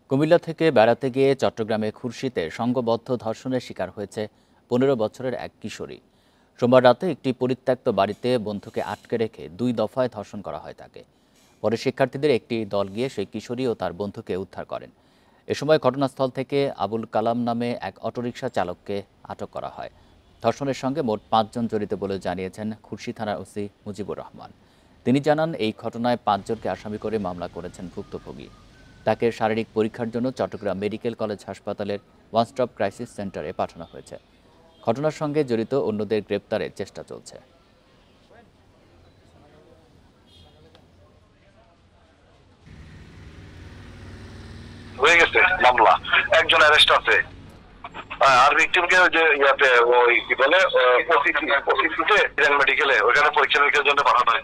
কুমিল্লা থেকে বেড়াতে গিয়ে চট্টগ্রামে খুরশীতে সংঘবদ্ধ ধর্ষণের শিকার হয়েছে ১৫ বছরের এক কিশোরী। সোমবার রাতে একটি পরিত্যক্ত বাড়িতে বন্ধুকে আটকে রেখে ২ দফায় ধর্ষণ করা হয় তাকে। পরে শিক্ষার্থীদের একটি দল গিয়ে সেই কিশোরী ও তার বন্ধুকে উদ্ধার করেন। এ সময় ঘটনাস্থল থেকে আবুল কালাম নামে এক অটোরিকশা চালককে আটক করা হয়। ধর্ষণের সঙ্গে মোট ৫ জন জড়িত বলে জানিয়েছেন খুরশী থানার ওসি মুজিবুর রহমান। তিনি জানান, এই ঘটনায় ৫ জনকে আসামি করে মামলা করেছেন ভুক্তভোগী। তাকে শারীরিক পরীক্ষার জন্য চট্টগ্রাম মেডিকেল কলেজ হাসপাতালের ওয়ান স্টপ ক্রাইসিস সেন্টারে পাঠানো হয়েছে। ঘটনার সঙ্গে জড়িত অন্যদের গ্রেপ্তারের চেষ্টা চলছে। হয়ে গেছে মামলা, একজন অ্যারেস্ট আছে। আর ভিকটিমকে যে ইয়াতে ওই কি বলে মেডিকেলে ওইখানে পরীক্ষা নিরীক্ষার জন্য পাঠানো হয়।